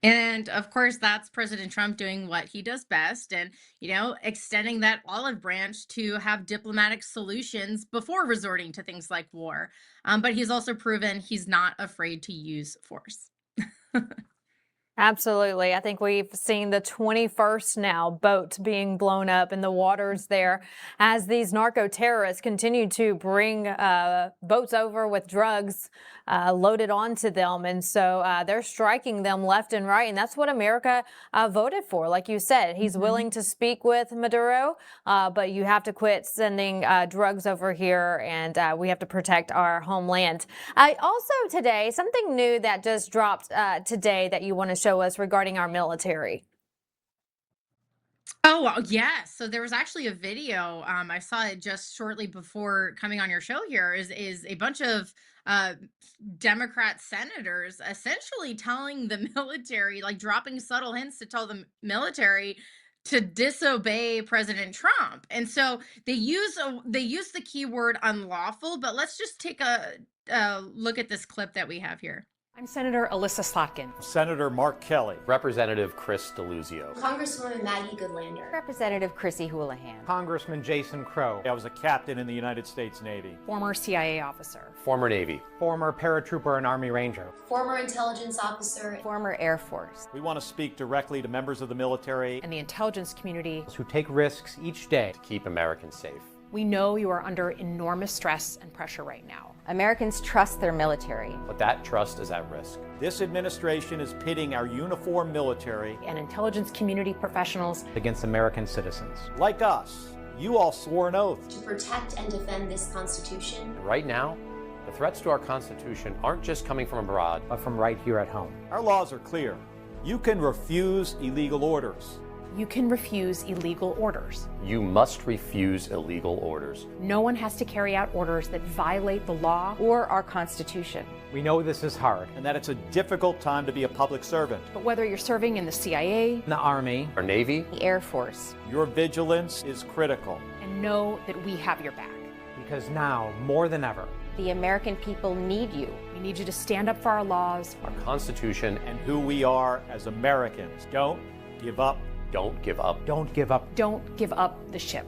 And of course, that's President Trump doing what he does best and, extending that olive branch to have diplomatic solutions before resorting to things like war. But he's also proven he's not afraid to use force. Absolutely. I think we've seen the 21st now boat being blown up in the waters there as these narco terrorists continue to bring boats over with drugs loaded onto them. And so they're striking them left and right. And that's what America voted for. Like you said, he's willing to speak with Maduro, but you have to quit sending drugs over here, and we have to protect our homeland. Also today, something new that just dropped today that you want to show us regarding our military. Oh, well, yes. So there was actually a video. I saw it just shortly before coming on your show here is a bunch of Democrat senators essentially telling the military, like dropping subtle hints to tell the military to disobey President Trump. And so they use the keyword unlawful, but let's just take a look at this clip that we have here. I'm Senator Alyssa Slotkin. Senator Mark Kelly. Representative Chris DeLuzio. Congresswoman Maggie Goodlander. Representative Chrissy Houlihan. Congressman Jason Crow. I was a captain in the United States Navy. Former CIA officer. Former Navy. Former paratrooper and Army Ranger. Former intelligence officer. Former Air Force. We want to speak directly to members of the military and the intelligence community who take risks each day to keep Americans safe. We know you are under enormous stress and pressure right now. Americans trust their military. But that trust is at risk. This administration is pitting our uniformed military and intelligence community professionals against American citizens. Like us, you all swore an oath to protect and defend this Constitution. Right now, the threats to our Constitution aren't just coming from abroad, but from right here at home. Our laws are clear. You can refuse illegal orders. You can refuse illegal orders. You must refuse illegal orders. No one has to carry out orders that violate the law or our Constitution. We know this is hard and that it's a difficult time to be a public servant. But whether you're serving in the CIA, The Army, Our Navy, The Air Force. your vigilance is critical. and know that we have your back. Because now, more than ever, The American people need you. We need you to stand up for our laws, our Constitution, and who we are as Americans. Don't give up. don't give up. Don't give up. Don't give up the ship.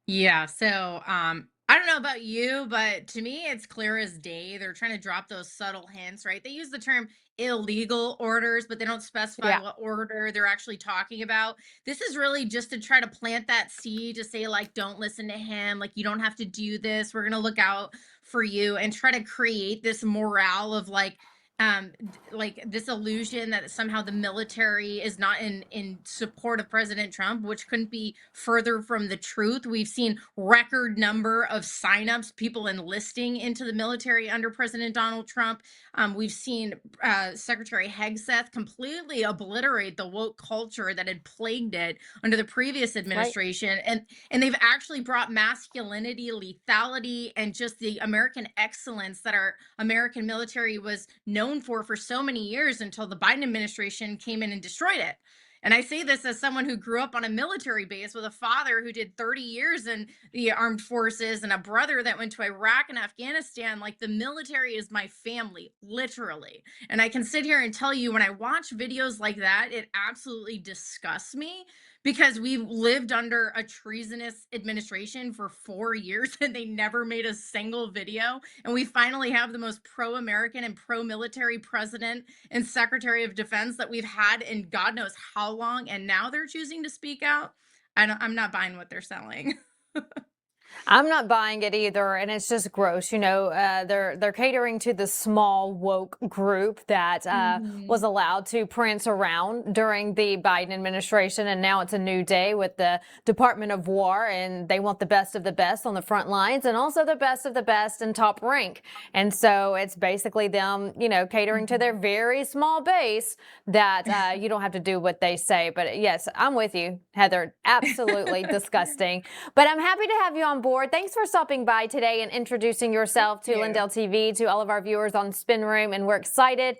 Yeah, so I don't know about you, but to me it's clear as day. They're trying to drop those subtle hints, right? They use the term illegal orders, but they don't specify what order they're actually talking about. This is really just to try to plant that seed to say, like, don't listen to him, like, you don't have to do this. We're gonna look out for you, and try to create this morale of like this illusion that somehow the military is not in support of President Trump, which couldn't be further from the truth. We've seen record number of signups, people enlisting into the military under President Donald Trump. We've seen Secretary Hegseth completely obliterate the woke culture that had plagued it under the previous administration. And they've actually brought masculinity, lethality, and just the American excellence that our American military was known for so many years until the Biden administration came in and destroyed it. And I say this as someone who grew up on a military base with a father who did 30 years in the armed forces and a brother that went to Iraq and Afghanistan. Like, the military is my family, literally. And I can sit here and tell you, when I watch videos like that, it absolutely disgusts me, because we've lived under a treasonous administration for 4 years and they never made a single video. And we finally have the most pro-American and pro-military president and secretary of defense that we've had in God knows how long. And now they're choosing to speak out. I'm not buying what they're selling. I'm not buying it either, and it's just gross. You know, they're catering to the small woke group that was allowed to prance around during the Biden administration, and now it's a new day with the Department of War, and they want the best of the best on the front lines, and also the best of the best in top rank. And so it's basically them, you know, catering to their very small base that you don't have to do what they say. But yes, I'm with you, Heather. Absolutely disgusting. But I'm happy to have you on board. Thanks for stopping by today and introducing yourself to Lindell TV, to all of our viewers on Spin Room, and we're excited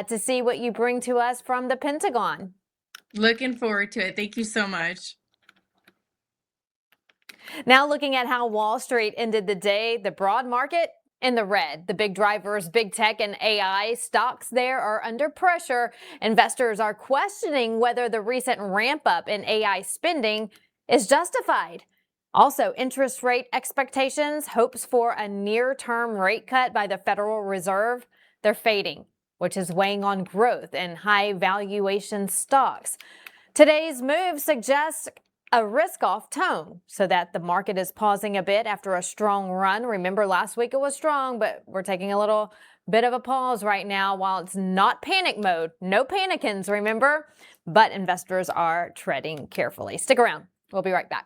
to see what you bring to us from the Pentagon. Looking forward to it. Thank you so much. Now looking at how Wall Street ended the day, the broad market in the red. The big drivers, big tech and AI stocks there are under pressure. Investors are questioning whether the recent ramp up in AI spending is justified. Also, interest rate expectations, hopes for a near-term rate cut by the Federal Reserve, they're fading, which is weighing on growth in high valuation stocks. Today's move suggests a risk-off tone, so that the market is pausing a bit after a strong run. Remember, last week it was strong, but we're taking a little bit of a pause right now while it's not panic mode. No panicins, remember? But investors are treading carefully. Stick around. We'll be right back.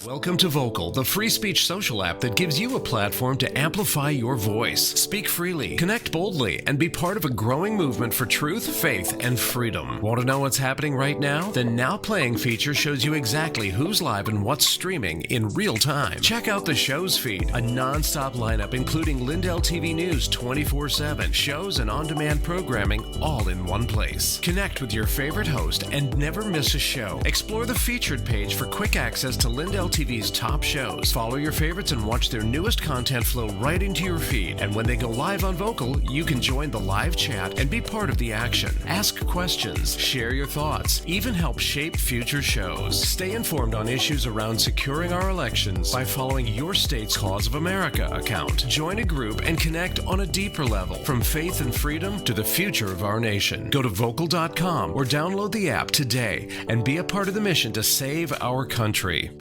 Welcome to Vocal, the free speech social app that gives you a platform to amplify your voice. Speak freely, connect boldly, and be part of a growing movement for truth, faith, and freedom. Want to know what's happening right now? The Now Playing feature shows you exactly who's live and what's streaming in real time. Check out the show's feed, a non-stop lineup including Lindell TV News 24/7, shows and on-demand programming all in one place. Connect with your favorite host and never miss a show. Explore the featured page for quick access to Lindell TV's top shows. Follow your favorites and watch their newest content flow right into your feed. And when they go live on Vocal, you can join the live chat and be part of the action. Ask questions, share your thoughts, even help shape future shows. Stay informed on issues around securing our elections by following your state's Cause of America account. Join a group and connect on a deeper level, from faith and freedom to the future of our nation. Go to vocal.com or download the app today and be a part of the mission to save our country.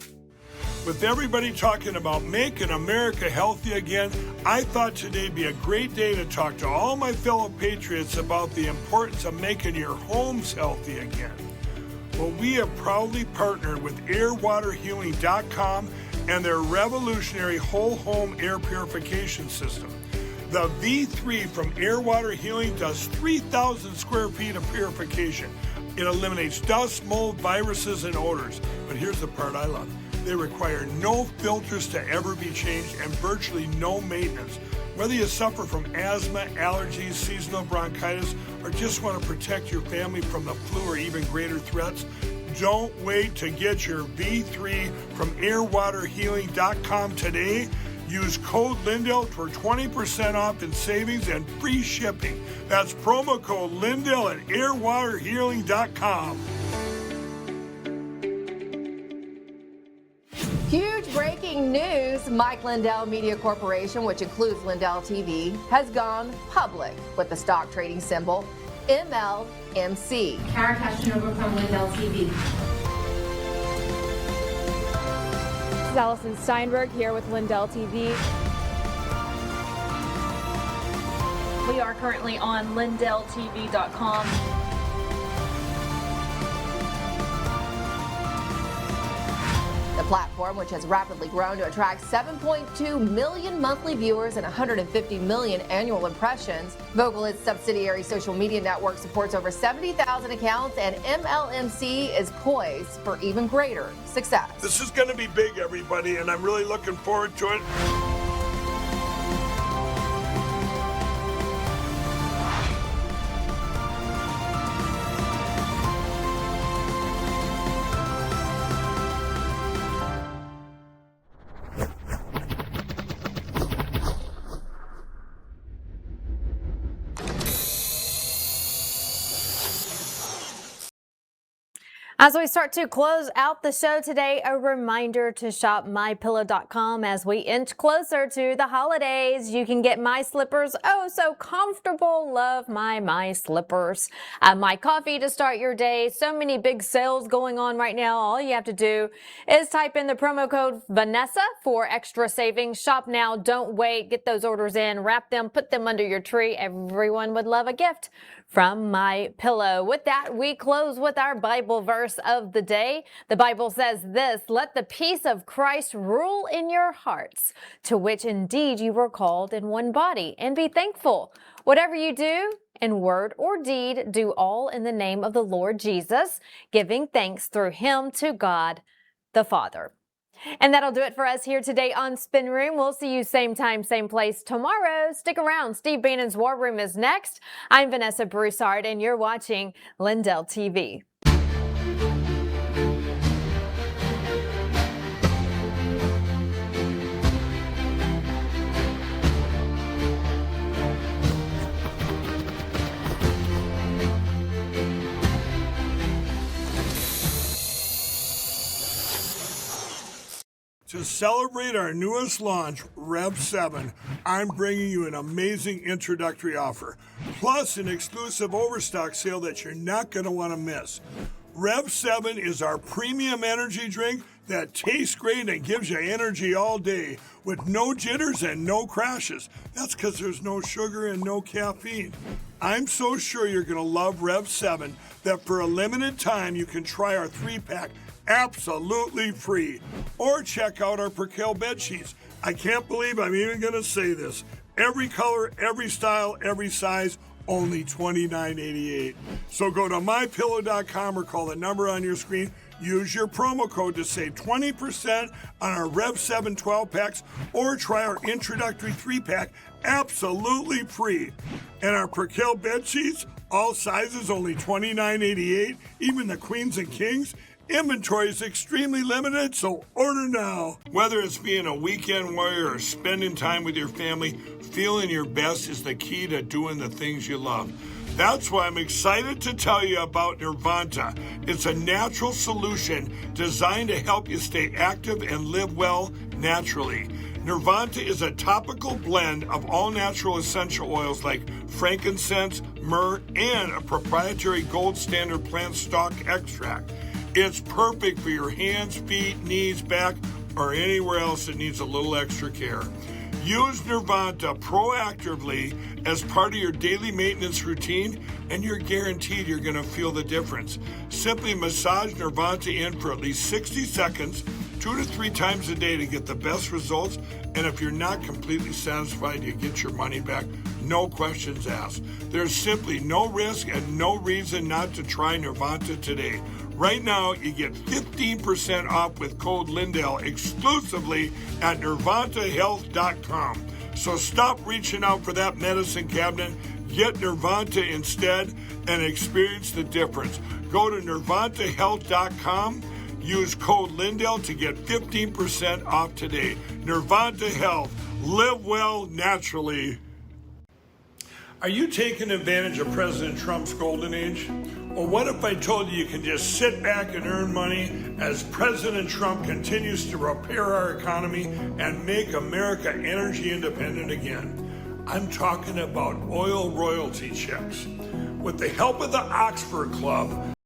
With everybody talking about making America healthy again, I thought today'd be a great day to talk to all my fellow patriots about the importance of making your homes healthy again. Well, we have proudly partnered with airwaterhealing.com and their revolutionary whole home air purification system. The V3 from Air Water Healing does 3,000 square feet of purification. It eliminates dust, mold, viruses, and odors. But here's the part I love. They require no filters to ever be changed and virtually no maintenance. Whether you suffer from asthma, allergies, seasonal bronchitis, or just want to protect your family from the flu or even greater threats, don't wait to get your V3 from airwaterhealing.com today. Use code Lindell for 20% off in savings and free shipping. That's promo code Lindell at airwaterhealing.com. Huge breaking news. Mike Lindell Media Corporation, which includes Lindell TV, has gone public with the stock trading symbol MLMC. Kara Cashinova from Lindell TV. This is Allison Steinberg here with Lindell TV. We are currently on LindellTV.com. The platform, which has rapidly grown to attract 7.2 million monthly viewers and 150 million annual impressions. Vocal, its subsidiary social media network, supports over 70,000 accounts, and MLMC is poised for even greater success. This is going to be big, everybody, and I'm really looking forward to it. As we start to close out the show today, a reminder to shop mypillow.com as we inch closer to the holidays. You can get my slippers, oh so comfortable. Love my slippers. My coffee to start your day. So many big sales going on right now. All you have to do is type in the promo code Vanessa for extra savings. Shop now, don't wait. Get those orders in, wrap them, put them under your tree. Everyone would love a gift from My Pillow. With that, we close with our Bible verse of the day. The Bible says this: let the peace of Christ rule in your hearts, to which indeed you were called in one body, and be thankful. Whatever you do, in word or deed, do all in the name of the Lord Jesus, giving thanks through him to God the Father. And that'll do it for us here today on Spin Room. We'll see you same time, same place tomorrow. Stick around. Steve Bannon's War Room is next. I'm Vanessa Broussard, and you're watching Lindell TV. To celebrate our newest launch, Rev 7, I'm bringing you an amazing introductory offer, plus an exclusive overstock sale that you're not going to want to miss. Rev 7 is our premium energy drink that tastes great and gives you energy all day with no jitters and no crashes. That's because there's no sugar and no caffeine. I'm so sure you're going to love Rev 7 that for a limited time you can try our 3-pack absolutely free. Or check out our Percale bed sheets. I can't believe I'm even going to say this. Every color, every style, every size, only $29.88. So go to mypillow.com or call the number on your screen. Use your promo code to save 20% on our Rev 7 12-packs or try our introductory 3-pack absolutely free. And our Percale bed sheets, all sizes, only $29.88, even the queens and kings. Inventory is extremely limited, so order now. Whether it's being a weekend warrior or spending time with your family, feeling your best is the key to doing the things you love. That's why I'm excited to tell you about Nirvanta. It's a natural solution designed to help you stay active and live well naturally. Nirvanta is a topical blend of all natural essential oils like frankincense, myrrh, and a proprietary gold standard plant stock extract. It's perfect for your hands, feet, knees, back, or anywhere else that needs a little extra care. Use Nervanta proactively as part of your daily maintenance routine, and you're guaranteed you're going to feel the difference. Simply massage Nervanta in for at least 60 seconds, 2 to 3 times a day to get the best results. And if you're not completely satisfied, you get your money back. No questions asked. There's simply no risk and no reason not to try Nervanta today. Right now, you get 15% off with code Lindell exclusively at NirvantaHealth.com. So stop reaching out for that medicine cabinet. Get Nervanta instead and experience the difference. Go to NirvantaHealth.com. Use code Lindell to get 15% off today. Nervanta Health. Live well naturally. Are you taking advantage of President Trump's golden age? Or what if I told you can just sit back and earn money as President Trump continues to repair our economy and make America energy independent again? I'm talking about oil royalty checks. With the help of the Oxford Club,